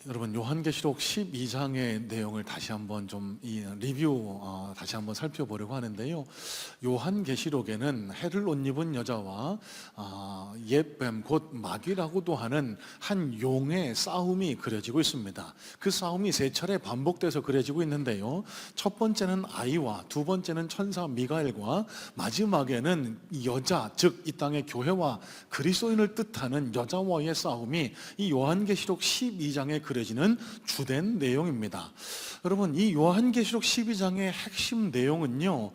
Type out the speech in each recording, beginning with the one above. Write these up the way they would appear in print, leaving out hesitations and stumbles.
여러분 요한계시록 12장의 내용을 다시 한번 좀 리뷰 다시 한번 살펴보려고 하는데요. 요한계시록에는 해를 옷 입은 여자와 옛뱀 곧 마귀라고도 하는 한 용의 싸움이 그려지고 있습니다. 그 싸움이 세 차례 반복돼서 그려지고 있는데요. 첫 번째는 아이와, 두 번째는 천사 미가엘과, 마지막에는 여자, 즉 이 땅의 교회와 그리스도인을 뜻하는 여자와의 싸움이 이 요한계시록 12장에 그려지는 주된 내용입니다. 여러분, 이 요한계시록 12장의 핵심 내용은요,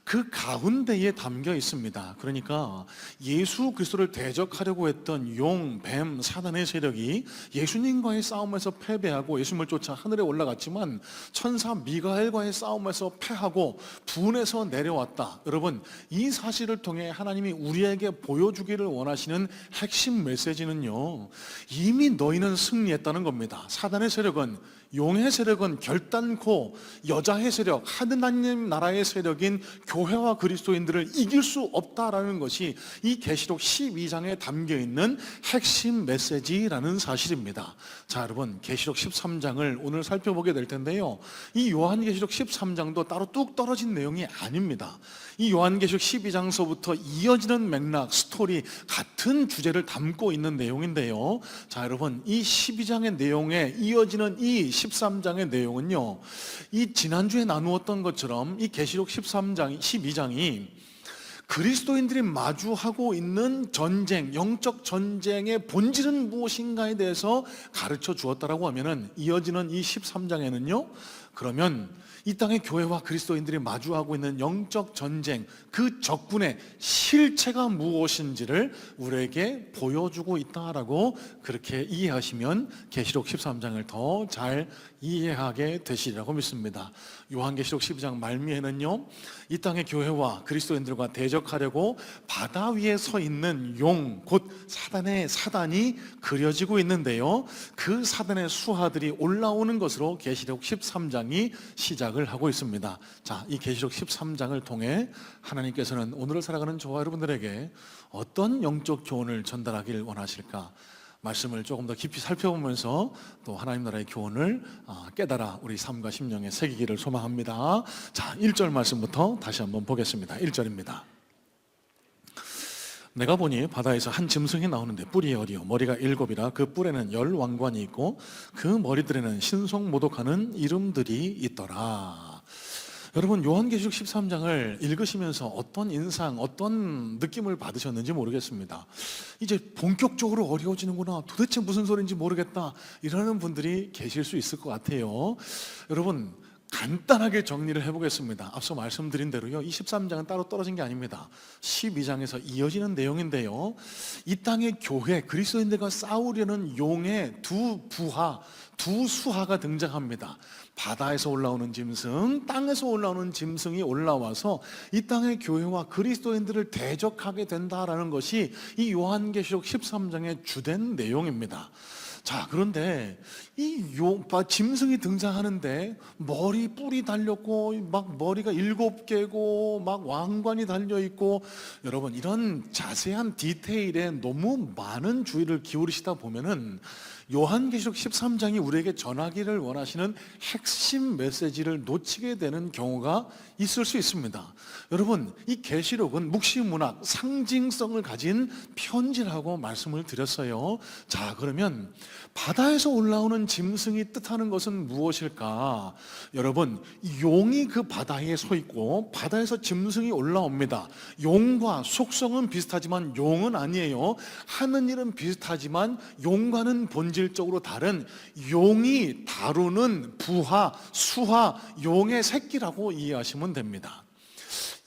그 가운데에 담겨 있습니다. 그러니까 예수 그리스도를 대적하려고 했던 용, 뱀, 사단의 세력이 예수님과의 싸움에서 패배하고 예수님을 쫓아 하늘에 올라갔지만 천사 미가엘과의 싸움에서 패하고 분에서 내려왔다. 여러분, 이 사실을 통해 하나님이 우리에게 보여주기를 원하시는 핵심 메시지는요, 이미 너희는 승리했다는 겁니다. 사단의 세력은, 용의 세력은 결단코 여자의 세력, 하느님 나라의 세력인 교회와 그리스도인들을 이길 수 없다라는 것이 이 계시록 12장에 담겨있는 핵심 메시지라는 사실입니다. 자, 여러분, 계시록 13장을 오늘 살펴보게 될 텐데요, 이 요한계시록 13장도 따로 뚝 떨어진 내용이 아닙니다. 이 요한계시록 12장서부터 이어지는 맥락, 스토리, 같은 주제를 담고 있는 내용인데요. 자, 여러분, 이 12장의 내용에 이어지는 이 13장의 내용은요, 이 지난주에 나누었던 것처럼 이 계시록 12장이 그리스도인들이 마주하고 있는 전쟁, 영적 전쟁의 본질은 무엇인가에 대해서 가르쳐 주었다라고 하면은, 이어지는 이 13장에는요, 그러면 이 땅의 교회와 그리스도인들이 마주하고 있는 영적 전쟁, 그 적군의 실체가 무엇인지를 우리에게 보여주고 있다라고 그렇게 이해하시면 계시록 13장을 더 잘 이해하게 되시리라고 믿습니다. 요한계시록 12장 말미에는요, 이 땅의 교회와 그리스도인들과 대적하려고 바다 위에 서 있는 용, 곧 사단이 그려지고 있는데요, 그 사단의 수하들이 올라오는 것으로 계시록 13장이 시작을 하고 있습니다. 자, 이 계시록 13장을 통해 하나님께서는 오늘을 살아가는 저와 여러분들에게 어떤 영적 교훈을 전달하길 원하실까? 말씀을 조금 더 깊이 살펴보면서 또 하나님 나라의 교훈을 깨달아 우리 삶과 심령에 새기기를 소망합니다. 자, 1절 말씀부터 다시 한번 보겠습니다. 1절입니다. 내가 보니 바다에서 한 짐승이 나오는데 뿔이 10이요 머리가 7이라 그 뿔에는 10 왕관이 있고 그 머리들에는 신속모독하는 이름들이 있더라. 여러분, 요한계시록 13장을 읽으시면서 어떤 인상, 어떤 느낌을 받으셨는지 모르겠습니다. 이제 본격적으로 어려워지는구나, 도대체 무슨 소리인지 모르겠다, 이러는 분들이 계실 수 있을 것 같아요. 여러분, 간단하게 정리를 해보겠습니다. 앞서 말씀드린 대로요, 이 13장은 따로 떨어진 게 아닙니다. 12장에서 이어지는 내용인데요, 이 땅의 교회, 그리스도인들과 싸우려는 용의 두 부하, 두 수하가 등장합니다. 바다에서 올라오는 짐승, 땅에서 올라오는 짐승이 올라와서 이 땅의 교회와 그리스도인들을 대적하게 된다라는 것이 이 요한계시록 13장의 주된 내용입니다. 자, 그런데 이 짐승이 등장하는데 뿔이 달렸고 막 머리가 7개고 막 왕관이 달려있고, 여러분, 이런 자세한 디테일에 너무 많은 주의를 기울이시다 보면은 요한계시록 13장이 우리에게 전하기를 원하시는 핵심 메시지를 놓치게 되는 경우가 있을 수 있습니다. 여러분, 이 계시록은 묵시문학, 상징성을 가진 편지라고 말씀을 드렸어요. 자, 그러면 바다에서 올라오는 짐승이 뜻하는 것은 무엇일까? 여러분, 용이 그 바다에 서 있고 바다에서 짐승이 올라옵니다. 용과 속성은 비슷하지만 용은 아니에요. 하는 일은 비슷하지만 용과는 본질적으로 다른, 용이 다루는 부하, 수하, 용의 새끼라고 이해하시면 됩니다.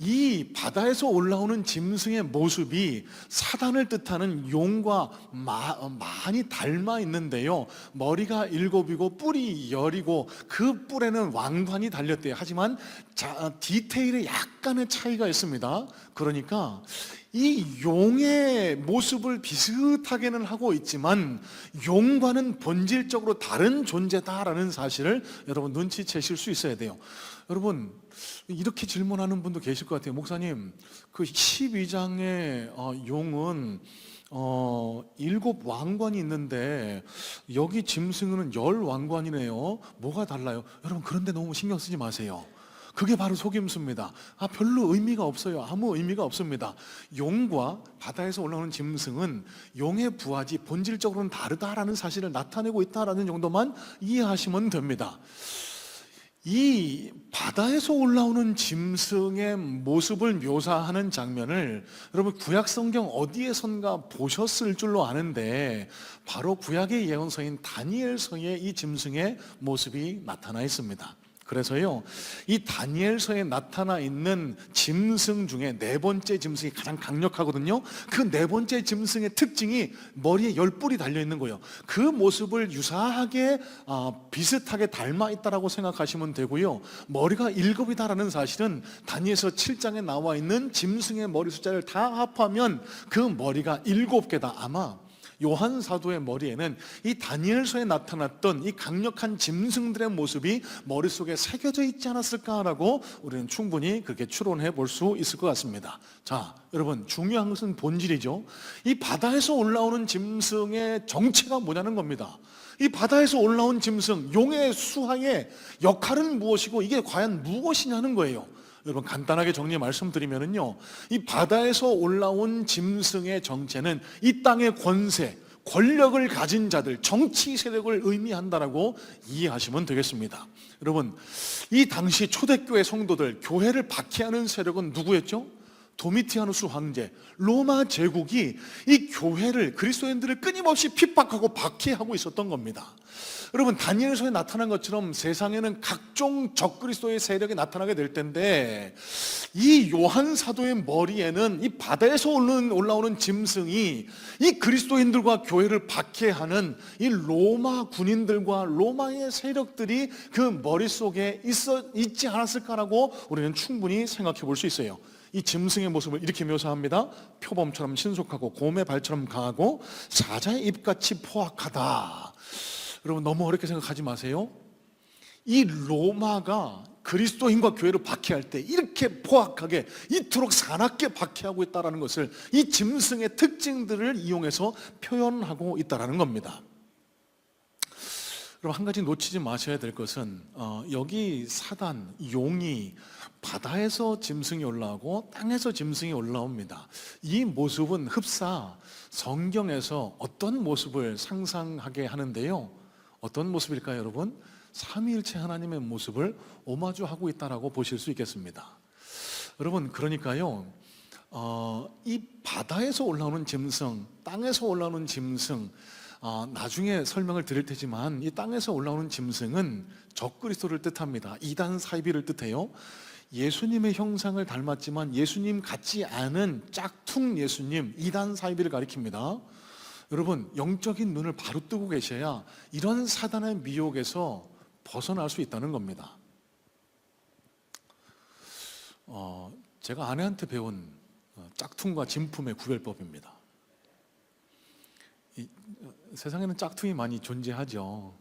이 바다에서 올라오는 짐승의 모습이 사단을 뜻하는 용과 많이 닮아 있는데요, 머리가 7이고 뿔이 10이고 그 뿔에는 왕관이 달렸대요. 하지만 디테일에 약간의 차이가 있습니다. 그러니까 이 용의 모습을 비슷하게는 하고 있지만 용과는 본질적으로 다른 존재다라는 사실을 여러분 눈치채실 수 있어야 돼요. 여러분, 이렇게 질문하는 분도 계실 것 같아요. 목사님, 그 12장의 용은 일곱 왕관이 있는데 여기 짐승은 10왕관이네요. 뭐가 달라요? 여러분, 그런데 너무 신경 쓰지 마세요. 그게 바로 속임수입니다. 별로 의미가 없어요. 아무 의미가 없습니다. 용과 바다에서 올라오는 짐승은 용의 부하지 본질적으로는 다르다라는 사실을 나타내고 있다라는 정도만 이해하시면 됩니다. 이 바다에서 올라오는 짐승의 모습을 묘사하는 장면을 여러분 구약 성경 어디에선가 보셨을 줄로 아는데, 바로 구약의 예언서인 다니엘서에 이 짐승의 모습이 나타나 있습니다. 그래서요, 이 다니엘서에 나타나 있는 짐승 중에 네 번째 짐승이 가장 강력하거든요. 그 네 번째 짐승의 특징이 머리에 10뿔이 달려있는 거예요. 그 모습을 유사하게 비슷하게 닮아 있다라고 생각하시면 되고요. 머리가 7이다라는 사실은 다니엘서 7장에 나와 있는 짐승의 머리 숫자를 다 합하면 그 머리가 7개다. 아마 요한 사도의 머리에는 이 다니엘서에 나타났던 이 강력한 짐승들의 모습이 머릿속에 새겨져 있지 않았을까라고 우리는 충분히 그렇게 추론해 볼 수 있을 것 같습니다. 자, 여러분, 중요한 것은 본질이죠. 이 바다에서 올라오는 짐승의 정체가 뭐냐는 겁니다. 이 바다에서 올라온 짐승, 용의 수하의 역할은 무엇이고 이게 과연 무엇이냐는 거예요. 여러분, 간단하게 정리 말씀드리면요, 이 바다에서 올라온 짐승의 정체는 이 땅의 권세, 권력을 가진 자들, 정치 세력을 의미한다라고 이해하시면 되겠습니다. 여러분, 이 당시 초대교회 성도들, 교회를 박해하는 세력은 누구였죠? 도미티아누스 황제, 로마 제국이 이 교회를, 그리스도인들을 끊임없이 핍박하고 박해하고 있었던 겁니다. 여러분, 다니엘서에 나타난 것처럼 세상에는 각종 적그리스도의 세력이 나타나게 될 텐데, 이 요한 사도의 머리에는 이 바다에서 올라오는 짐승이 이 그리스도인들과 교회를 박해하는 이 로마 군인들과 로마의 세력들이 그 머릿속에 있지 않았을까라고 우리는 충분히 생각해 볼 수 있어요. 이 짐승의 모습을 이렇게 묘사합니다. 표범처럼 신속하고 곰의 발처럼 강하고 사자의 입같이 포악하다. 여러분, 너무 어렵게 생각하지 마세요. 이 로마가 그리스도인과 교회를 박해할 때 이렇게 포악하게, 이토록 사납게 박해하고 있다는 것을 이 짐승의 특징들을 이용해서 표현하고 있다는 겁니다. 그럼 한 가지 놓치지 마셔야 될 것은 여기 사단, 용이 바다에서 짐승이 올라오고 땅에서 짐승이 올라옵니다. 이 모습은 흡사 성경에서 어떤 모습을 상상하게 하는데요, 어떤 모습일까요, 여러분? 삼위일체 하나님의 모습을 오마주하고 있다라고 보실 수 있겠습니다. 여러분, 그러니까요, 이 바다에서 올라오는 짐승, 땅에서 올라오는 짐승, 나중에 설명을 드릴 테지만 이 땅에서 올라오는 짐승은 적그리스도를 뜻합니다. 이단 사이비를 뜻해요. 예수님의 형상을 닮았지만 예수님 같지 않은 짝퉁 예수님, 이단 사이비를 가리킵니다. 여러분, 영적인 눈을 바로 뜨고 계셔야 이런 사단의 미혹에서 벗어날 수 있다는 겁니다. 제가 아내한테 배운 짝퉁과 진품의 구별법입니다. 세상에는 짝퉁이 많이 존재하죠.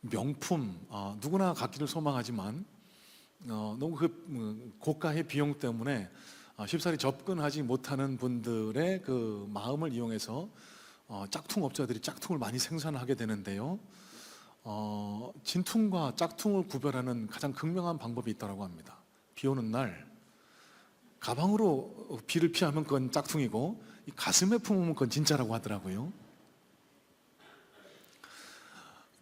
명품, 누구나 갖기를 소망하지만 너무 그 고가의 비용 때문에 쉽사리 접근하지 못하는 분들의 그 마음을 이용해서 짝퉁 업자들이 짝퉁을 많이 생산하게 되는데요, 진퉁과 짝퉁을 구별하는 가장 극명한 방법이 있다고 합니다. 비 오는 날 가방으로 비를 피하면 그건 짝퉁이고, 가슴에 품으면 그건 진짜라고 하더라고요.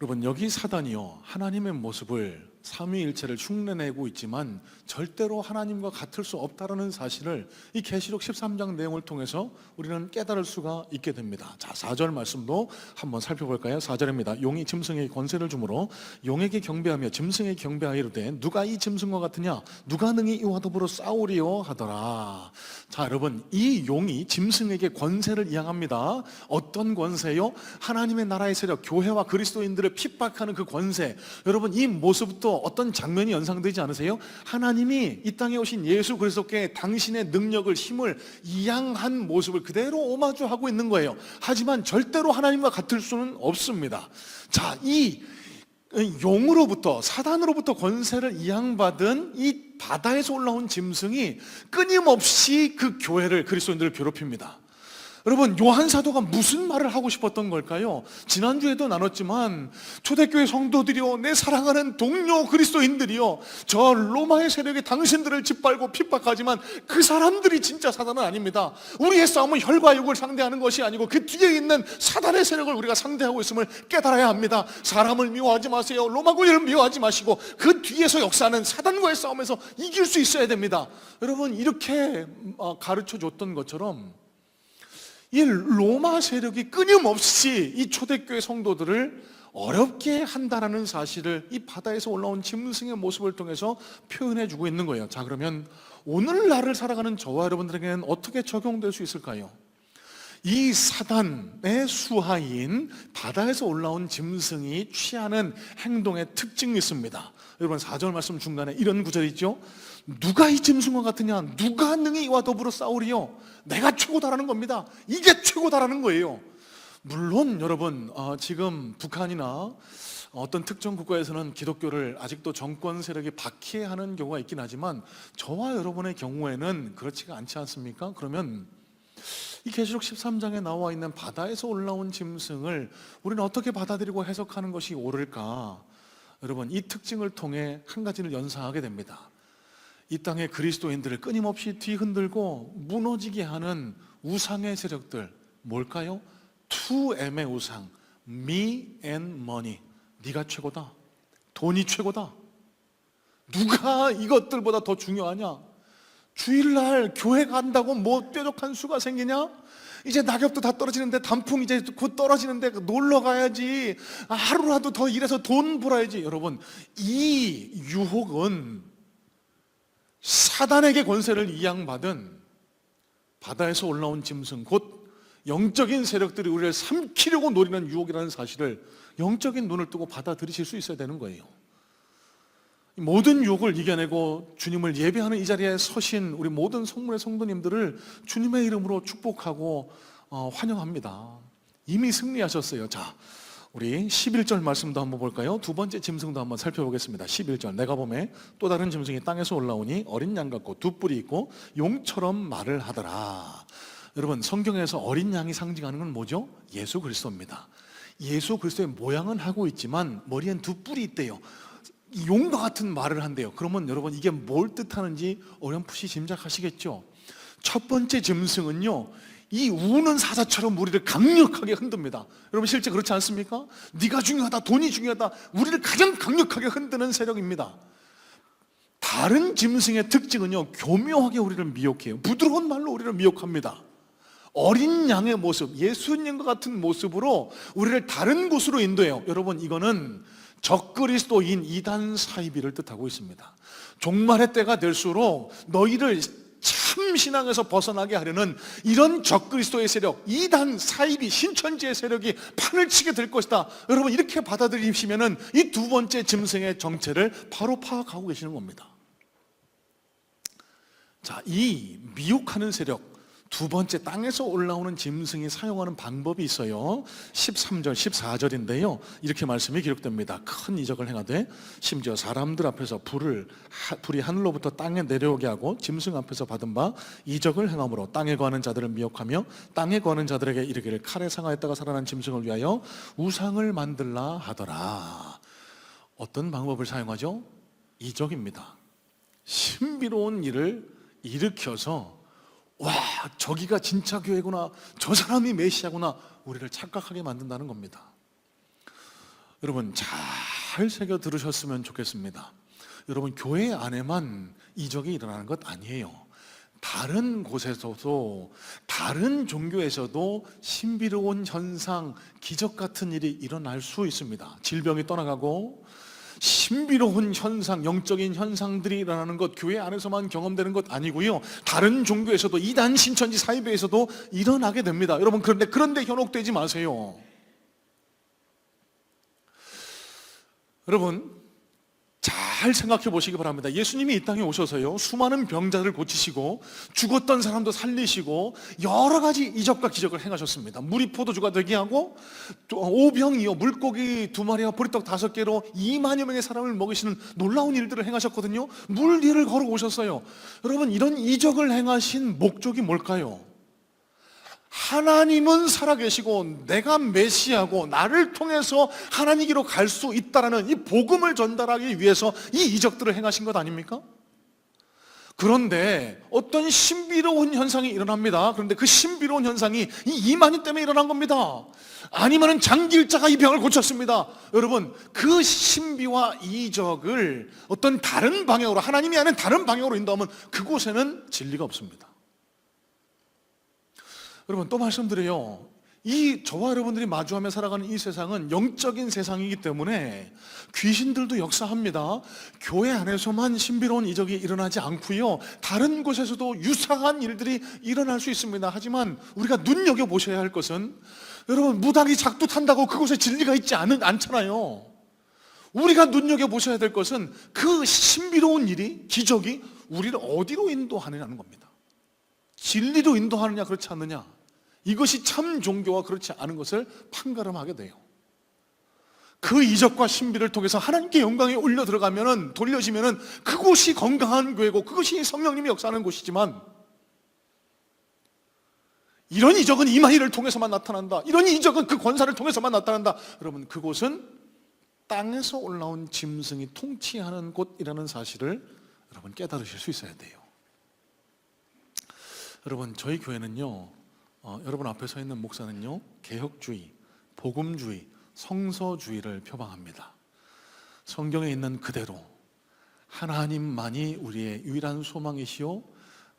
여러분, 여기 사단이요, 하나님의 모습을, 삼위일체를 흉내내고 있지만 절대로 하나님과 같을 수 없다는 사실을 이 계시록 13장 내용을 통해서 우리는 깨달을 수가 있게 됩니다. 자, 4절 말씀도 한번 살펴볼까요? 4절입니다. 용이 짐승에게 권세를 주므로 용에게 경배하며 짐승에게 경배하이로되 누가 이 짐승과 같으냐, 누가 능히 이와 더불어 싸우리요 하더라. 자, 여러분, 이 용이 짐승에게 권세를 이양합니다. 어떤 권세요? 하나님의 나라의 세력, 교회와 그리스도인들을 핍박하는 그 권세. 여러분, 이 모습부터 어떤 장면이 연상되지 않으세요? 하나님이 이 땅에 오신 예수 그리스도께 당신의 능력을, 힘을 이양한 모습을 그대로 오마주하고 있는 거예요. 하지만 절대로 하나님과 같을 수는 없습니다. 자, 이 용으로부터, 사단으로부터 권세를 이양받은 이 바다에서 올라온 짐승이 끊임없이 그 교회를, 그리스도인들을 괴롭힙니다. 여러분, 요한 사도가 무슨 말을 하고 싶었던 걸까요? 지난주에도 나눴지만 초대교회 성도들이요, 내 사랑하는 동료 그리스도인들이요, 저 로마의 세력이 당신들을 짓밟고 핍박하지만 그 사람들이 진짜 사단은 아닙니다. 우리의 싸움은 혈과 육을 상대하는 것이 아니고 그 뒤에 있는 사단의 세력을 우리가 상대하고 있음을 깨달아야 합니다. 사람을 미워하지 마세요. 로마 교회를 미워하지 마시고 그 뒤에서 역사하는 사단과의 싸움에서 이길 수 있어야 됩니다. 여러분, 이렇게 가르쳐 줬던 것처럼 이 로마 세력이 끊임없이 이 초대교회 성도들을 어렵게 한다라는 사실을 이 바다에서 올라온 짐승의 모습을 통해서 표현해 주고 있는 거예요. 자, 그러면 오늘날을 살아가는 저와 여러분들에게는 어떻게 적용될 수 있을까요? 이 사단의 수하인 바다에서 올라온 짐승이 취하는 행동의 특징이 있습니다. 여러분, 4절 말씀 중간에 이런 구절이 있죠. 누가 이 짐승과 같으냐? 누가 능히 이와 더불어 싸우리요? 내가 최고다라는 겁니다. 이게 최고다라는 거예요. 물론 여러분, 지금 북한이나 어떤 특정 국가에서는 기독교를 아직도 정권 세력이 박해하는 경우가 있긴 하지만 저와 여러분의 경우에는 그렇지가 않지 않습니까? 그러면 이 계시록 13장에 나와 있는 바다에서 올라온 짐승을 우리는 어떻게 받아들이고 해석하는 것이 옳을까? 여러분, 이 특징을 통해 한 가지를 연상하게 됩니다. 이 땅의 그리스도인들을 끊임없이 뒤흔들고 무너지게 하는 우상의 세력들, 뭘까요? 2M의 우상, me and money. 네가 최고다, 돈이 최고다, 누가 이것들보다 더 중요하냐? 주일날 교회 간다고 뭐 뾰족한 수가 생기냐? 이제 낙엽도 다 떨어지는데, 단풍 이제 곧 떨어지는데 놀러 가야지, 하루라도 더 일해서 돈 벌어야지. 여러분, 이 유혹은 사단에게 권세를 이양받은 바다에서 올라온 짐승, 곧 영적인 세력들이 우리를 삼키려고 노리는 유혹이라는 사실을 영적인 눈을 뜨고 받아들이실 수 있어야 되는 거예요. 모든 유혹을 이겨내고 주님을 예배하는 이 자리에 서신 우리 모든 성문의 성도님들을 주님의 이름으로 축복하고 환영합니다. 이미 승리하셨어요. 자, 우리 11절 말씀도 한번 볼까요? 두 번째 짐승도 한번 살펴보겠습니다. 11절, 내가 보매 또 다른 짐승이 땅에서 올라오니 어린 양 같고 두 뿔이 있고 용처럼 말을 하더라. 여러분, 성경에서 어린 양이 상징하는 건 뭐죠? 예수 그리스도입니다. 예수 그리스도의 모양은 하고 있지만 머리엔 두 뿔이 있대요. 용과 같은 말을 한대요. 그러면 여러분, 이게 뭘 뜻하는지 어렴풋이 짐작하시겠죠? 첫 번째 짐승은요, 이 우는 사자처럼 우리를 강력하게 흔듭니다. 여러분, 실제 그렇지 않습니까? 네가 중요하다, 돈이 중요하다, 우리를 가장 강력하게 흔드는 세력입니다. 다른 짐승의 특징은요, 교묘하게 우리를 미혹해요. 부드러운 말로 우리를 미혹합니다. 어린 양의 모습, 예수님과 같은 모습으로 우리를 다른 곳으로 인도해요. 여러분, 이거는 적그리스도인 이단 사이비를 뜻하고 있습니다. 종말의 때가 될수록 너희를 참 신앙에서 벗어나게 하려는 이런 적그리스도의 세력, 이단 사이비 신천지의 세력이 판을 치게 될 것이다. 여러분, 이렇게 받아들이시면은 이 두 번째 짐승의 정체를 바로 파악하고 계시는 겁니다. 자, 이 미혹하는 세력, 두 번째 땅에서 올라오는 짐승이 사용하는 방법이 있어요. 13절, 14절인데요. 이렇게 말씀이 기록됩니다. 큰 이적을 행하되 심지어 사람들 앞에서 불이 하늘로부터 땅에 내려오게 하고 짐승 앞에서 받은 바 이적을 행함으로 땅에 거하는 자들을 미혹하며 땅에 거하는 자들에게 이르기를 칼에 상하였다가 살아난 짐승을 위하여 우상을 만들라 하더라. 어떤 방법을 사용하죠? 이적입니다. 신비로운 일을 일으켜서 와, 저기가 진짜 교회구나, 저 사람이 메시아구나, 우리를 착각하게 만든다는 겁니다. 여러분, 잘 새겨 들으셨으면 좋겠습니다. 여러분, 교회 안에만 이적이 일어나는 것 아니에요. 다른 곳에서도, 다른 종교에서도 신비로운 현상, 기적 같은 일이 일어날 수 있습니다. 질병이 떠나가고 신비로운 현상, 영적인 현상들이 일어나는 것, 교회 안에서만 경험되는 것 아니고요, 다른 종교에서도, 이단 신천지 사이비에서도 일어나게 됩니다. 여러분, 그런데 현혹되지 마세요. 여러분, 잘 생각해 보시기 바랍니다. 예수님이 이 땅에 오셔서요, 수많은 병자를 고치시고 죽었던 사람도 살리시고 여러 가지 이적과 기적을 행하셨습니다. 물이 포도주가 되게 하고 오병이요, 물고기 2마리와 보리떡 5개로 2만여 명의 사람을 먹이시는 놀라운 일들을 행하셨거든요. 물 위를 걸어오셨어요. 여러분, 이런 이적을 행하신 목적이 뭘까요? 하나님은 살아계시고 내가 메시아고 나를 통해서 하나님께로 갈 수 있다라는 이 복음을 전달하기 위해서 이 이적들을 행하신 것 아닙니까? 그런데 어떤 신비로운 현상이 일어납니다. 그런데 그 신비로운 현상이 이 이만희 때문에 일어난 겁니다. 아니면은 장기일자가 이 병을 고쳤습니다. 여러분, 그 신비와 이적을 어떤 다른 방향으로, 하나님이 아닌 다른 방향으로 인도하면 그곳에는 진리가 없습니다. 여러분, 또 말씀드려요. 저와 여러분들이 마주하며 살아가는 이 세상은 영적인 세상이기 때문에 귀신들도 역사합니다. 교회 안에서만 신비로운 이적이 일어나지 않고요, 다른 곳에서도 유사한 일들이 일어날 수 있습니다. 하지만 우리가 눈여겨보셔야 할 것은, 여러분, 무당이 작두 탄다고 그곳에 진리가 있지 않잖아요. 우리가 눈여겨보셔야 될 것은 그 신비로운 일이, 기적이 우리를 어디로 인도하느냐는 겁니다. 진리로 인도하느냐 그렇지 않느냐, 이것이 참 종교와 그렇지 않은 것을 판가름하게 돼요. 그 이적과 신비를 통해서 하나님께 영광이 올려 들어가면은, 돌려지면은 그곳이 건강한 교회고 그것이 성령님이 역사하는 곳이지만, 이런 이적은 이마희를 통해서만 나타난다, 이런 이적은 그 권사를 통해서만 나타난다, 여러분, 그곳은 땅에서 올라온 짐승이 통치하는 곳이라는 사실을 여러분 깨달으실 수 있어야 돼요. 여러분, 저희 교회는요, 여러분 앞에 서 있는 목사는요, 개혁주의, 복음주의, 성서주의를 표방합니다. 성경에 있는 그대로 하나님만이 우리의 유일한 소망이시요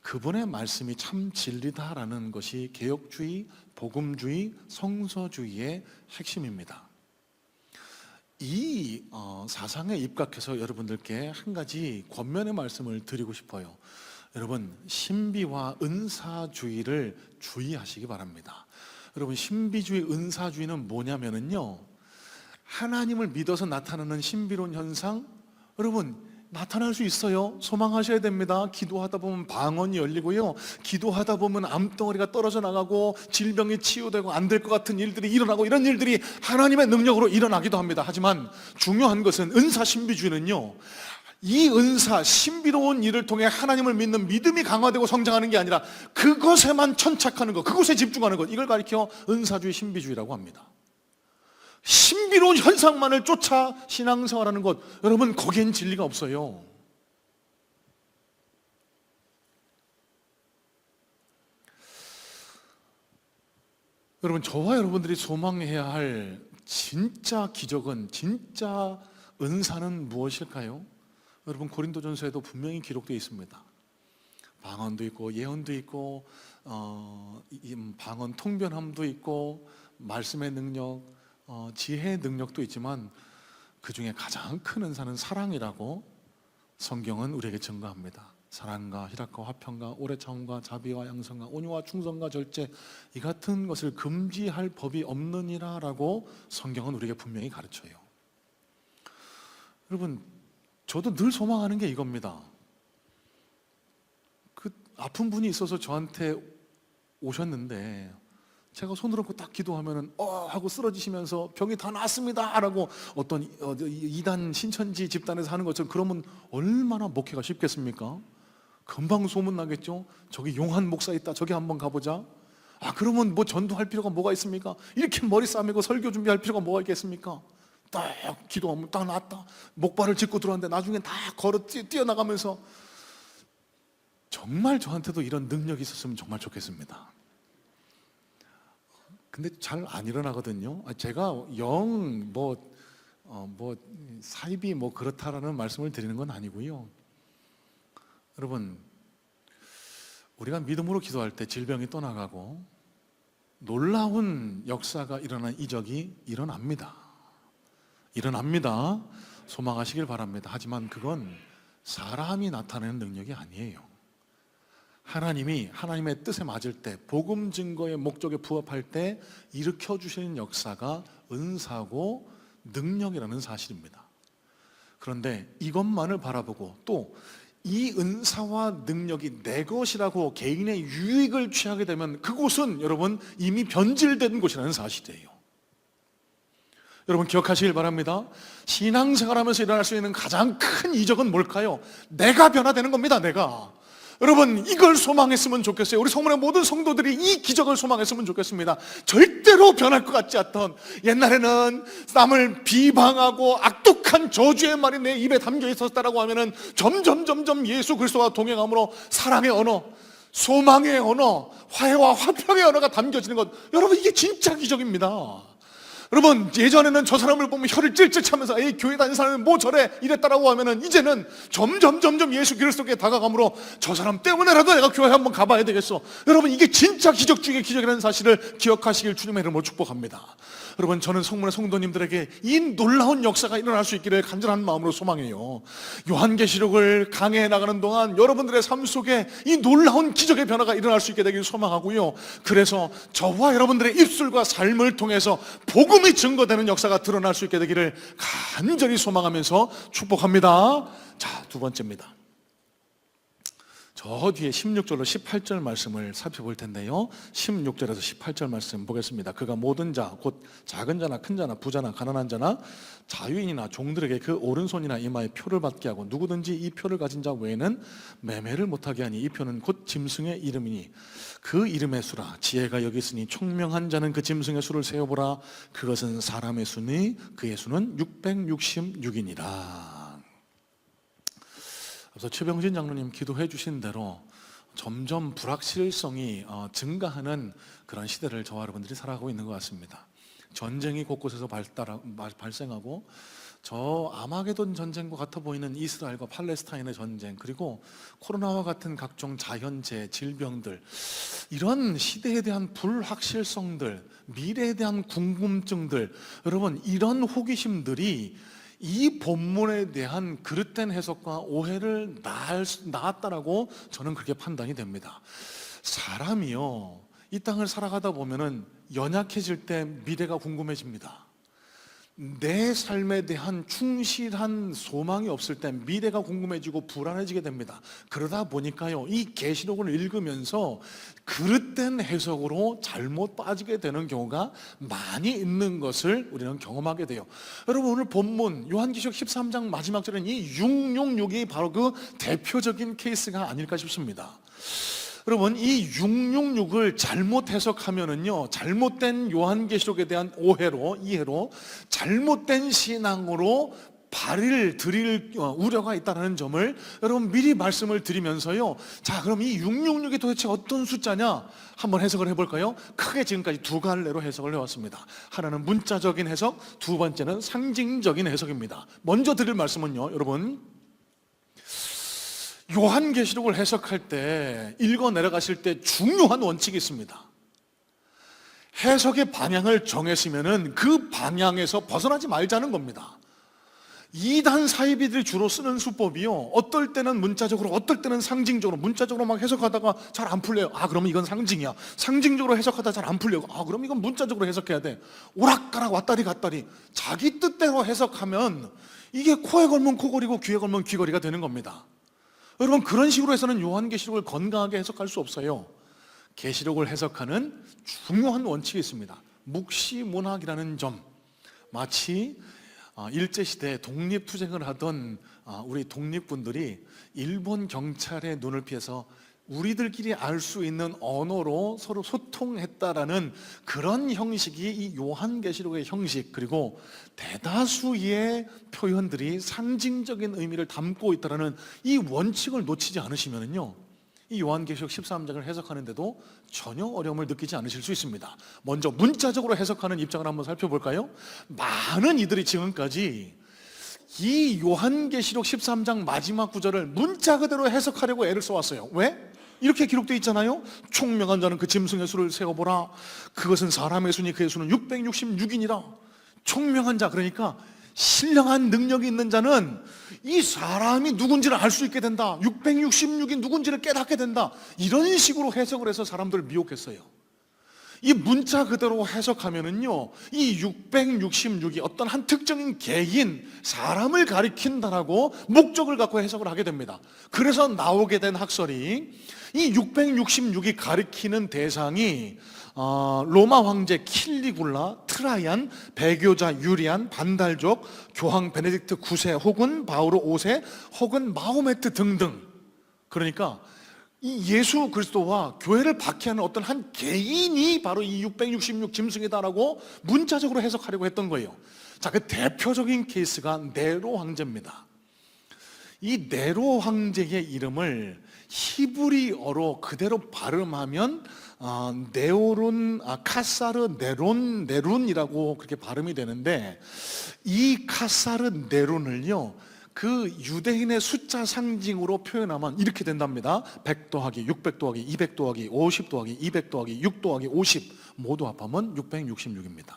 그분의 말씀이 참 진리다라는 것이 개혁주의, 복음주의, 성서주의의 핵심입니다. 이 사상에 입각해서 여러분들께 한 가지 권면의 말씀을 드리고 싶어요. 여러분, 신비와 은사주의를 주의하시기 바랍니다. 여러분, 신비주의, 은사주의는 뭐냐면요, 하나님을 믿어서 나타나는 신비로운 현상, 여러분 나타날 수 있어요. 소망하셔야 됩니다. 기도하다 보면 방언이 열리고요, 기도하다 보면 암덩어리가 떨어져 나가고 질병이 치유되고 안 될 것 같은 일들이 일어나고, 이런 일들이 하나님의 능력으로 일어나기도 합니다. 하지만 중요한 것은 은사 신비주의는요, 이 은사, 신비로운 일을 통해 하나님을 믿는 믿음이 강화되고 성장하는 게 아니라 그것에만 천착하는 것, 그것에 집중하는 것, 이걸 가리켜 은사주의, 신비주의라고 합니다. 신비로운 현상만을 쫓아 신앙생활하는 것, 여러분 거기엔 진리가 없어요. 여러분, 저와 여러분들이 소망해야 할 진짜 기적은, 진짜 은사는 무엇일까요? 여러분, 고린도전서에도 분명히 기록되어 있습니다. 방언도 있고 예언도 있고 방언 통변함도 있고 말씀의 능력, 지혜의 능력도 있지만 그 중에 가장 큰 은사는 사랑이라고 성경은 우리에게 증거합니다. 사랑과 희락과 화평과 오래 참음과 자비와 양선과 온유와 충성과 절제, 이 같은 것을 금지할 법이 없느니라라고 성경은 우리에게 분명히 가르쳐요. 여러분, 저도 늘 소망하는 게 이겁니다. 그 아픈 분이 있어서 저한테 오셨는데 제가 손을 얹고 딱 기도하면은 하고 쓰러지시면서 병이 다 나았습니다 라고 어떤 이단 신천지 집단에서 하는 것처럼, 그러면 얼마나 목회가 쉽겠습니까? 금방 소문나겠죠. 저기 용한 목사 있다, 저기 한번 가보자. 그러면 뭐 전도할 필요가 뭐가 있습니까? 이렇게 머리 싸매고 설교 준비할 필요가 뭐가 있겠습니까? 딱 기도하면 딱 나았다, 목발을 짚고 들어왔는데 나중에 다 걸어 뛰어나가면서. 정말 저한테도 이런 능력이 있었으면 정말 좋겠습니다. 근데 잘 안 일어나거든요. 제가 사입이 그렇다라는 말씀을 드리는 건 아니고요. 여러분, 우리가 믿음으로 기도할 때 질병이 떠나가고 놀라운 역사가 일어난 이적이 일어납니다. 소망하시길 바랍니다. 하지만 그건 사람이 나타내는 능력이 아니에요. 하나님이 하나님의 뜻에 맞을 때, 복음 증거의 목적에 부합할 때 일으켜 주시는 역사가 은사고 능력이라는 사실입니다. 그런데 이것만을 바라보고 또 이 은사와 능력이 내 것이라고 개인의 유익을 취하게 되면 그곳은 여러분 이미 변질된 곳이라는 사실이에요. 여러분 기억하시길 바랍니다. 신앙생활하면서 일어날 수 있는 가장 큰 이적은 뭘까요? 내가 변화되는 겁니다. 여러분, 이걸 소망했으면 좋겠어요. 우리 성문의 모든 성도들이 이 기적을 소망했으면 좋겠습니다. 절대로 변할 것 같지 않던, 옛날에는 남을 비방하고 악독한 저주의 말이 내 입에 담겨 있었다라고 하면은 점점 예수 그리스도와 동행함으로 사랑의 언어, 소망의 언어, 화해와 화평의 언어가 담겨지는 것, 여러분, 이게 진짜 기적입니다. 여러분, 예전에는 저 사람을 보면 혀를 찔찔 차면서 에이, 교회 다니는 사람은 뭐 저래 이랬다라고 하면은, 이제는 점점 예수 그리스도께 다가감으로 저 사람 때문에라도 내가 교회 한번 가봐야 되겠어. 여러분, 이게 진짜 기적 중에 기적이라는 사실을 기억하시길 주님의 이름으로 축복합니다. 여러분, 저는 성문의 성도님들에게 이 놀라운 역사가 일어날 수 있기를 간절한 마음으로 소망해요. 요한계시록을 강해해 나가는 동안 여러분들의 삶 속에 이 놀라운 기적의 변화가 일어날 수 있게 되길 소망하고요. 그래서 저와 여러분들의 입술과 삶을 통해서 복음이 증거되는 역사가 드러날 수 있게 되기를 간절히 소망하면서 축복합니다. 자, 두 번째입니다. 저 뒤에 16절로 18절 말씀을 살펴볼 텐데요, 16절에서 18절 말씀 보겠습니다. 그가 모든 자, 곧 작은 자나 큰 자나 부자나 가난한 자나 자유인이나 종들에게 그 오른손이나 이마에 표를 받게 하고 누구든지 이 표를 가진 자 외에는 매매를 못하게 하니, 이 표는 곧 짐승의 이름이니 그 이름의 수라. 지혜가 여기 있으니 총명한 자는 그 짐승의 수를 세어보라. 그것은 사람의 수니 그의 수는 666이니라. 그래서 최병진 장로님 기도해 주신 대로 점점 불확실성이 증가하는 그런 시대를 저와 여러분들이 살아가고 있는 것 같습니다. 전쟁이 곳곳에서 발생하고, 저 아마게돈 전쟁과 같아 보이는 이스라엘과 팔레스타인의 전쟁, 그리고 코로나와 같은 각종 자연재해, 질병들, 이런 시대에 대한 불확실성들, 미래에 대한 궁금증들, 여러분, 이런 호기심들이 이 본문에 대한 그릇된 해석과 오해를 낳았다라고 저는 그렇게 판단이 됩니다. 사람이요, 이 땅을 살아가다 보면은 연약해질 때 미래가 궁금해집니다. 내 삶에 대한 충실한 소망이 없을 때 미래가 궁금해지고 불안해지게 됩니다. 그러다 보니까요, 이 계시록을 읽으면서 그릇된 해석으로 잘못 빠지게 되는 경우가 많이 있는 것을 우리는 경험하게 돼요. 여러분, 오늘 본문 요한계시록 13장 마지막 절은 이 666이 바로 그 대표적인 케이스가 아닐까 싶습니다. 여러분, 이 666을 잘못 해석하면은요, 잘못된 요한계시록에 대한 이해로 잘못된 신앙으로 발을 들일 우려가 있다는 점을 여러분 미리 말씀을 드리면서요, 자, 그럼 이 666이 도대체 어떤 숫자냐 한번 해석을 해볼까요? 크게 지금까지 두 갈래로 해석을 해왔습니다. 하나는 문자적인 해석, 두 번째는 상징적인 해석입니다. 먼저 드릴 말씀은요, 여러분, 요한계시록을 해석할 때, 읽어 내려가실 때 중요한 원칙이 있습니다. 해석의 방향을 정했으면은 그 방향에서 벗어나지 말자는 겁니다. 이단 사이비들이 주로 쓰는 수법이요, 어떨 때는 문자적으로, 어떨 때는 상징적으로, 문자적으로 막 해석하다가 잘 안 풀려요. 아, 그러면 이건 상징이야. 상징적으로 해석하다 잘 안 풀려요. 아, 그럼 이건 문자적으로 해석해야 돼. 오락가락 왔다리 갔다리 자기 뜻대로 해석하면 이게 코에 걸면 코걸이고 귀에 걸면 귀걸이가 되는 겁니다. 여러분, 그런 식으로 해서는 요한계시록을 건강하게 해석할 수 없어요. 계시록을 해석하는 중요한 원칙이 있습니다. 묵시문학이라는 점, 마치 일제시대에 독립투쟁을 하던 우리 독립군들이 일본 경찰의 눈을 피해서 우리들끼리 알 수 있는 언어로 서로 소통했다라는 그런 형식이 이 요한계시록의 형식, 그리고 대다수의 표현들이 상징적인 의미를 담고 있다라는 이 원칙을 놓치지 않으시면요, 이 요한계시록 13장을 해석하는데도 전혀 어려움을 느끼지 않으실 수 있습니다. 먼저 문자적으로 해석하는 입장을 한번 살펴볼까요? 많은 이들이 지금까지 이 요한계시록 13장 마지막 구절을 문자 그대로 해석하려고 애를 써왔어요. 왜? 이렇게 기록되어 있잖아요. 총명한 자는 그 짐승의 수를 세어보라. 그것은 사람의 수니 그의 수는 666이니라. 총명한 자, 그러니까 신령한 능력이 있는 자는 이 사람이 누군지를 알 수 있게 된다. 666이 누군지를 깨닫게 된다. 이런 식으로 해석을 해서 사람들을 미혹했어요. 이 문자 그대로 해석하면은요, 이 666이 어떤 한 특정인 개인, 사람을 가리킨다라고 목적을 갖고 해석을 하게 됩니다. 그래서 나오게 된 학설이, 이 666이 가리키는 대상이 로마 황제 킬리굴라, 트라이안, 배교자 유리안, 반달족, 교황 베네딕트 9세 혹은 바오로 5세 혹은 마호메트 등등, 그러니까 이 예수 그리스도와 교회를 박해하는 어떤 한 개인이 바로 이 666 짐승이다라고 문자적으로 해석하려고 했던 거예요. 자, 그 대표적인 케이스가 네로 황제입니다. 이 네로 황제의 이름을 히브리어로 그대로 발음하면 네오룬, 카사르 네룬이라고 그렇게 발음이 되는데, 이 카사르 네룬을요 그 유대인의 숫자 상징으로 표현하면 이렇게 된답니다. 100 더하기 600 더하기 200 더하기 50 더하기 200 더하기 6 더하기 50 모두 합하면 666입니다.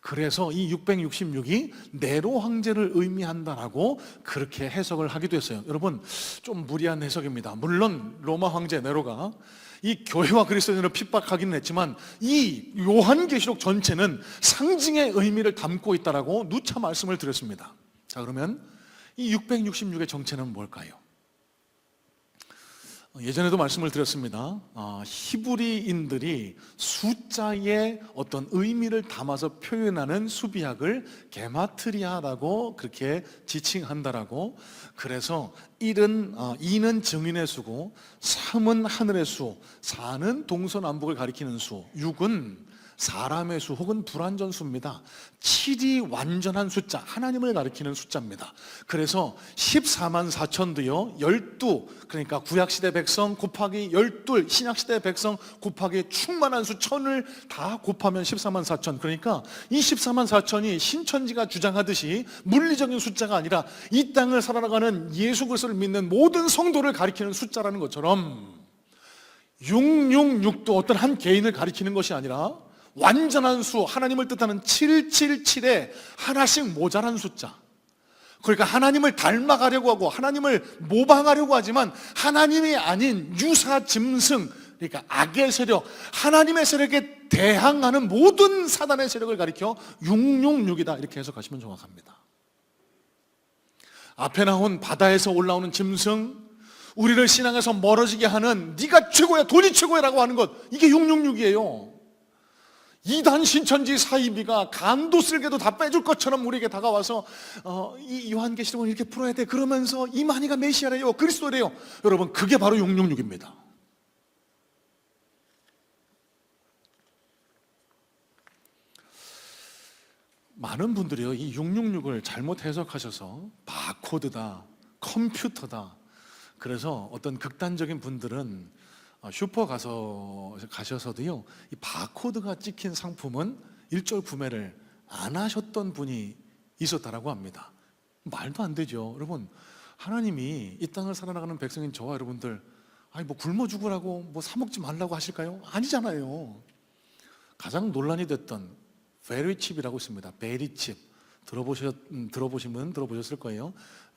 그래서 이 666이 네로 황제를 의미한다라고 그렇게 해석을 하기도 했어요. 여러분, 좀 무리한 해석입니다. 물론 로마 황제 네로가 이 교회와 그리스도인을 핍박하기는 했지만 이 요한계시록 전체는 상징의 의미를 담고 있다라고 누차 말씀을 드렸습니다. 자, 그러면 이 666의 정체는 뭘까요? 예전에도 말씀을 드렸습니다. 히브리인들이 숫자의 어떤 의미를 담아서 표현하는 수비학을 게마트리아라고 그렇게 지칭한다라고. 그래서 2는 증인의 수고, 3은 하늘의 수, 4는 동서남북을 가리키는 수, 6은 사람의 수 혹은 불완전 수입니다. 7이 완전한 숫자, 하나님을 가리키는 숫자입니다. 그래서 14만 4천도요 12, 그러니까 구약시대 백성 곱하기 12, 신약시대 백성 곱하기 충만한 수 1000을 다 곱하면 14만 4천. 그러니까 이 14만 4천이 신천지가 주장하듯이 물리적인 숫자가 아니라 이 땅을 살아가는 예수 그리스도를 믿는 모든 성도를 가리키는 숫자라는 것처럼 666도 어떤 한 개인을 가리키는 것이 아니라 완전한 수, 하나님을 뜻하는 777에 하나씩 모자란 숫자. 그러니까 하나님을 닮아가려고 하고 하나님을 모방하려고 하지만 하나님이 아닌 유사 짐승, 그러니까 악의 세력, 하나님의 세력에 대항하는 모든 사단의 세력을 가리켜 666이다 이렇게 해석하시면 정확합니다. 앞에 나온 바다에서 올라오는 짐승, 우리를 신앙에서 멀어지게 하는 네가 최고야, 돈이 최고야라고 하는 것, 이게 666이에요. 이단 신천지 사이비가 간도 쓸개도 다 빼줄 것처럼 우리에게 다가와서 이 요한계시록은 이렇게 풀어야 돼 그러면서 이만희가 메시아래요, 그리스도래요. 여러분, 그게 바로 666입니다. 많은 분들이요 이 666을 잘못 해석하셔서 바코드다, 컴퓨터다. 그래서 어떤 극단적인 분들은 슈퍼 가셔서도요 이 바코드가 찍힌 상품은 일절 구매를 안 하셨던 분이 있었다라고 합니다. 말도 안 되죠. 여러분, 하나님이 이 땅을 살아나가는 백성인 저와 여러분들 뭐 굶어 죽으라고 뭐 사 먹지 말라고 하실까요? 아니잖아요. 가장 논란이 됐던 베리칩이라고 있습니다. 베리칩 들어보시면 들어보셨을 거예요.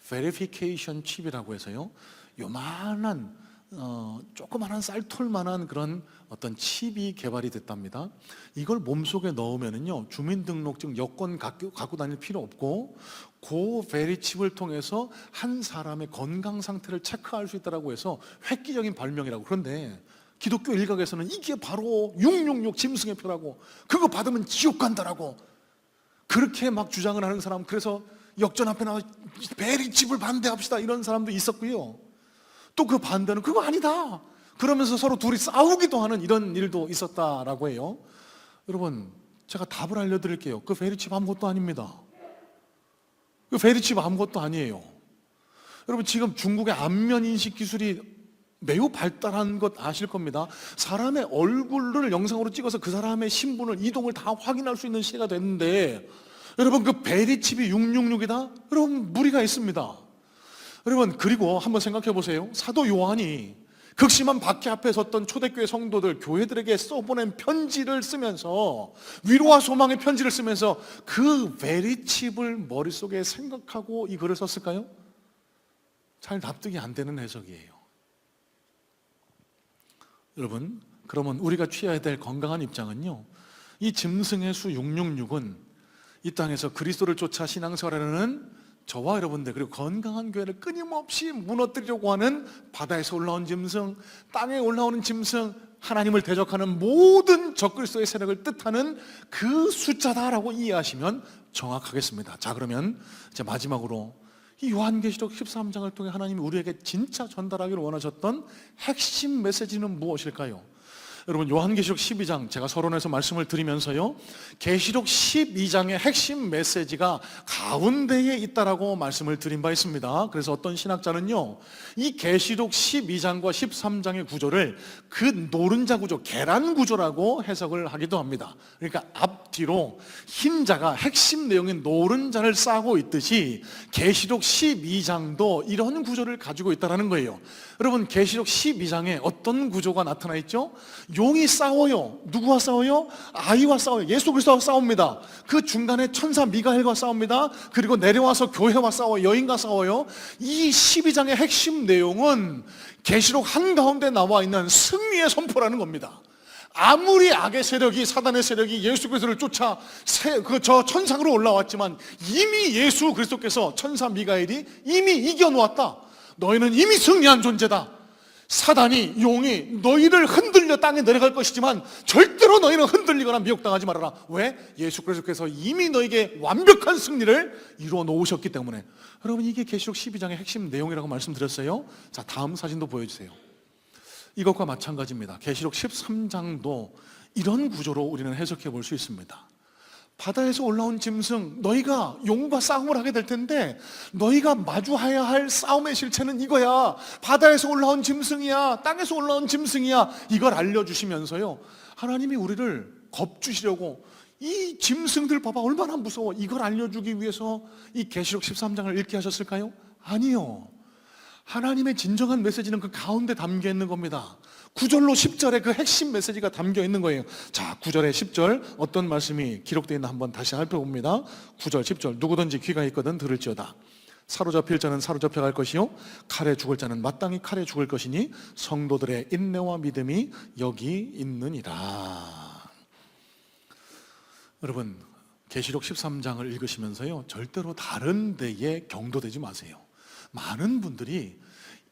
베리피케이션 칩이라고 해서요 요만한 조그만한 쌀톨만한 그런 어떤 칩이 개발이 됐답니다. 이걸 몸속에 넣으면은요 주민등록증, 여권 갖고 다닐 필요 없고 그 베리칩을 통해서 한 사람의 건강 상태를 체크할 수 있다라고 해서 획기적인 발명이라고. 그런데 기독교 일각에서는 이게 바로 666 짐승의 표라고, 그거 받으면 지옥 간다라고 그렇게 막 주장을 하는 사람, 그래서 역전 앞에 나와 베리칩을 반대합시다 이런 사람도 있었고요. 또 그 반대는 그거 아니다 그러면서 서로 둘이 싸우기도 하는 이런 일도 있었다라고 해요. 여러분, 제가 답을 알려드릴게요. 그 베리칩 아무것도 아닙니다. 그 베리칩 아무것도 아니에요. 여러분, 지금 중국의 안면 인식 기술이 매우 발달한 것 아실 겁니다. 사람의 얼굴을 영상으로 찍어서 그 사람의 신분을, 이동을 다 확인할 수 있는 시대가 됐는데, 여러분, 그 베리칩이 666이다? 여러분, 무리가 있습니다. 여러분, 그리고 한번 생각해 보세요. 사도 요한이 극심한 박해 앞에 섰던 초대교회 성도들, 교회들에게 써보낸 편지를 쓰면서, 위로와 소망의 편지를 쓰면서 그 베리칩을 머릿속에 생각하고 이 글을 썼을까요? 잘 납득이 안 되는 해석이에요. 여러분, 그러면 우리가 취해야 될 건강한 입장은요, 이 짐승의 수 666은 이 땅에서 그리스도를 쫓아 신앙생활하는 저와 여러분들, 그리고 건강한 교회를 끊임없이 무너뜨리려고 하는 바다에서 올라온 짐승, 땅에 올라오는 짐승, 하나님을 대적하는 모든 적그리스도의 세력을 뜻하는 그 숫자다라고 이해하시면 정확하겠습니다. 자, 그러면 이제 마지막으로 이 요한계시록 13장을 통해 하나님이 우리에게 진짜 전달하기를 원하셨던 핵심 메시지는 무엇일까요? 여러분, 요한계시록 12장, 제가 서론에서 말씀을 드리면서요, 계시록 12장의 핵심 메시지가 가운데에 있다라고 말씀을 드린 바 있습니다. 그래서 어떤 신학자는요, 이 계시록 12장과 13장의 구조를 그 노른자 구조, 계란 구조라고 해석을 하기도 합니다. 그러니까 앞뒤로 흰자가 핵심 내용인 노른자를 싸고 있듯이 계시록 12장도 이런 구조를 가지고 있다는 거예요. 여러분, 계시록 12장에 어떤 구조가 나타나 있죠? 용이 싸워요. 누구와 싸워요? 아이와 싸워요. 예수 그리스도와 싸웁니다. 그 중간에 천사 미가엘과 싸웁니다. 그리고 내려와서 교회와 싸워요. 여인과 싸워요. 이 12장의 핵심 내용은 계시록 한가운데 나와 있는 승리의 선포라는 겁니다. 아무리 악의 세력이, 사단의 세력이 예수 그리스도를 쫓아 저 천상으로 올라왔지만 이미 예수 그리스도께서, 천사 미가엘이 이미 이겨놓았다. 너희는 이미 승리한 존재다. 사단이, 용이 너희를 흔들려 땅에 내려갈 것이지만 절대로 너희는 흔들리거나 미혹당하지 말아라. 왜? 예수 그리스도께서 이미 너에게 완벽한 승리를 이루어 놓으셨기 때문에. 여러분, 이게 계시록 12장의 핵심 내용이라고 말씀드렸어요. 자, 다음 사진도 보여주세요. 이것과 마찬가지입니다. 계시록 13장도 이런 구조로 우리는 해석해 볼 수 있습니다. 바다에서 올라온 짐승, 너희가 용과 싸움을 하게 될 텐데 너희가 마주해야 할 싸움의 실체는 이거야. 바다에서 올라온 짐승이야, 땅에서 올라온 짐승이야. 이걸 알려주시면서요, 하나님이 우리를 겁주시려고 이 짐승들 봐봐 얼마나 무서워, 이걸 알려주기 위해서 이 계시록 13장을 읽게 하셨을까요? 아니요. 하나님의 진정한 메시지는 그 가운데 담겨 있는 겁니다. 9절로 10절에 그 핵심 메시지가 담겨 있는 거예요. 자, 9절에 10절 어떤 말씀이 기록되어 있나 한번 다시 살펴봅니다. 9절 10절, 누구든지 귀가 있거든 들을지어다. 사로잡힐 자는 사로잡혀 갈 것이요 칼에 죽을 자는 마땅히 칼에 죽을 것이니 성도들의 인내와 믿음이 여기 있느니라. 여러분, 계시록 13장을 읽으시면서요, 절대로 다른 데에 경도되지 마세요. 많은 분들이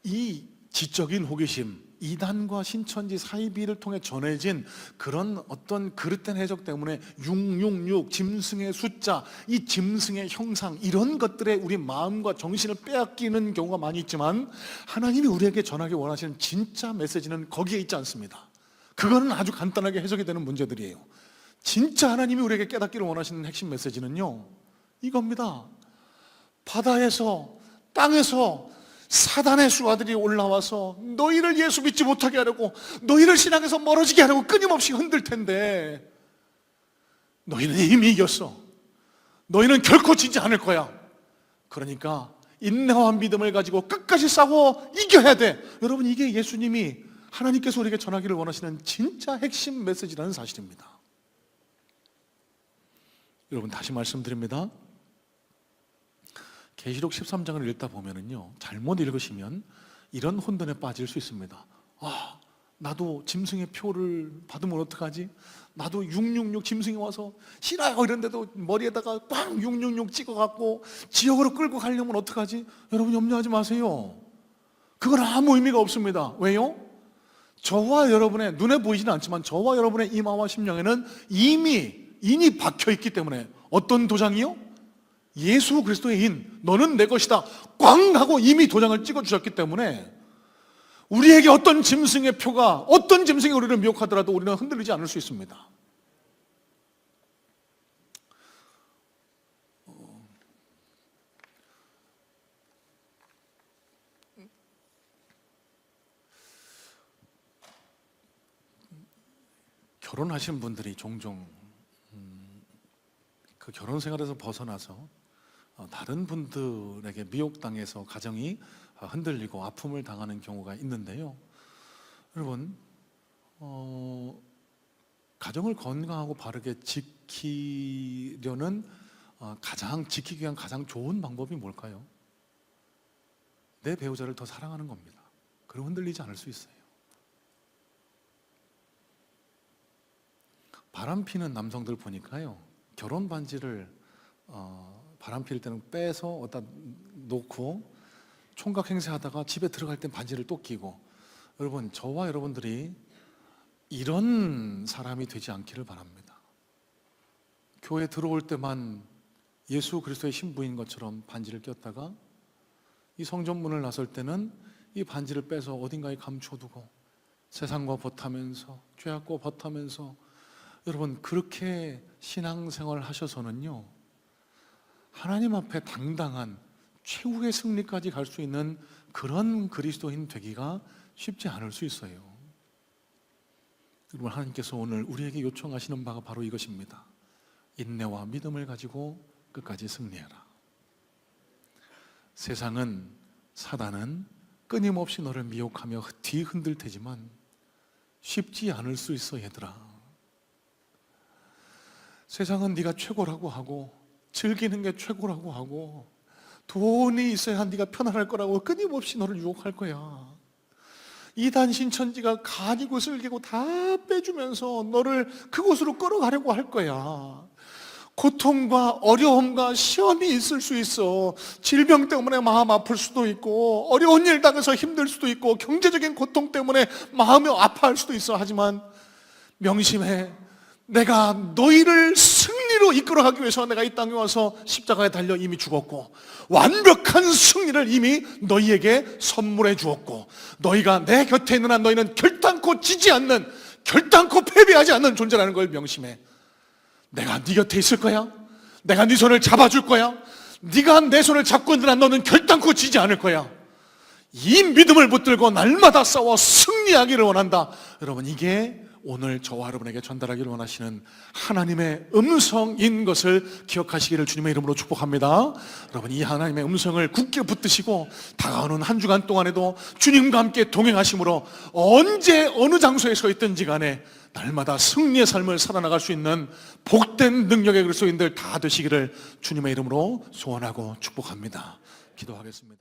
이 지적인 호기심, 이단과 신천지 사이비를 통해 전해진 그런 어떤 그릇된 해석 때문에 666, 짐승의 숫자, 이 짐승의 형상, 이런 것들에 우리 마음과 정신을 빼앗기는 경우가 많이 있지만 하나님이 우리에게 전하기 원하시는 진짜 메시지는 거기에 있지 않습니다. 그거는 아주 간단하게 해석이 되는 문제들이에요. 진짜 하나님이 우리에게 깨닫기를 원하시는 핵심 메시지는요, 이겁니다. 바다에서, 땅에서 사단의 수하들이 올라와서 너희를 예수 믿지 못하게 하려고, 너희를 신앙에서 멀어지게 하려고 끊임없이 흔들 텐데 너희는 이미 이겼어. 너희는 결코 지지 않을 거야. 그러니까 인내와 믿음을 가지고 끝까지 싸워 이겨야 돼. 여러분, 이게 예수님이, 하나님께서 우리에게 전하기를 원하시는 진짜 핵심 메시지라는 사실입니다. 여러분, 다시 말씀드립니다. 계시록 13장을 읽다 보면은요, 잘못 읽으시면 이런 혼돈에 빠질 수 있습니다. 아, 나도 짐승의 표를 받으면 어떡하지? 나도 666 짐승이 와서 싫어요 이런데도 머리에다가 꽝 666 찍어갖고 지옥으로 끌고 가려면 어떡하지? 여러분, 염려하지 마세요. 그건 아무 의미가 없습니다. 왜요? 저와 여러분의, 눈에 보이지는 않지만 저와 여러분의 이마와 심령에는 이미 인이 박혀있기 때문에. 어떤 도장이요? 예수 그리스도의 인, 너는 내 것이다 꽝 하고 이미 도장을 찍어주셨기 때문에 우리에게 어떤 짐승의 표가, 어떤 짐승이 우리를 미혹하더라도 우리는 흔들리지 않을 수 있습니다. 결혼하신 분들이 종종 그 결혼 생활에서 벗어나서 다른 분들에게 미혹당해서 가정이 흔들리고 아픔을 당하는 경우가 있는데요. 여러분, 가정을 건강하고 바르게 지키려는 지키기 위한 가장 좋은 방법이 뭘까요? 내 배우자를 더 사랑하는 겁니다. 그럼 흔들리지 않을 수 있어요. 바람 피는 남성들 보니까요, 결혼 반지를 바람 필 때는 빼서 어디다 놓고 총각 행세하다가 집에 들어갈 땐 반지를 또 끼고. 여러분, 저와 여러분들이 이런 사람이 되지 않기를 바랍니다. 교회 들어올 때만 예수 그리스도의 신부인 것처럼 반지를 꼈다가 이 성전문을 나설 때는 이 반지를 빼서 어딘가에 감춰두고 세상과 벗하면서 죄악과 벗하면서 여러분 그렇게 신앙생활을 하셔서는요 하나님 앞에 당당한 최후의 승리까지 갈 수 있는 그런 그리스도인 되기가 쉽지 않을 수 있어요. 여러분 하나님께서 오늘 우리에게 요청하시는 바가 바로 이것입니다. 인내와 믿음을 가지고 끝까지 승리해라. 세상은 사단은 끊임없이 너를 미혹하며 뒤흔들 테지만 쉽지 않을 수 있어 얘들아. 세상은 네가 최고라고 하고 즐기는 게 최고라고 하고 돈이 있어야 네가 편안할 거라고 끊임없이 너를 유혹할 거야. 이단 신천지가 간이고 쓸개고 다 빼주면서 너를 그곳으로 끌어가려고 할 거야. 고통과 어려움과 시험이 있을 수 있어. 질병 때문에 마음 아플 수도 있고 어려운 일 당해서 힘들 수도 있고 경제적인 고통 때문에 마음이 아파할 수도 있어. 하지만 명심해. 내가 너희를 승리로 이끌어가기 위해서 내가 이 땅에 와서 십자가에 달려 이미 죽었고 완벽한 승리를 이미 너희에게 선물해 주었고 너희가 내 곁에 있는 한 너희는 결단코 지지 않는, 결단코 패배하지 않는 존재라는 걸 명심해. 내가 네 곁에 있을 거야. 내가 네 손을 잡아줄 거야. 네가 내 손을 잡고 있는 한 너는 결단코 지지 않을 거야. 이 믿음을 붙들고 날마다 싸워 승리하기를 원한다. 여러분 이게 오늘 저와 여러분에게 전달하기를 원하시는 하나님의 음성인 것을 기억하시기를 주님의 이름으로 축복합니다. 여러분 이 하나님의 음성을 굳게 붙드시고 다가오는 한 주간 동안에도 주님과 함께 동행하심으로 언제 어느 장소에 서 있든지 간에 날마다 승리의 삶을 살아나갈 수 있는 복된 능력의 그리스도인들 다 되시기를 주님의 이름으로 소원하고 축복합니다. 기도하겠습니다.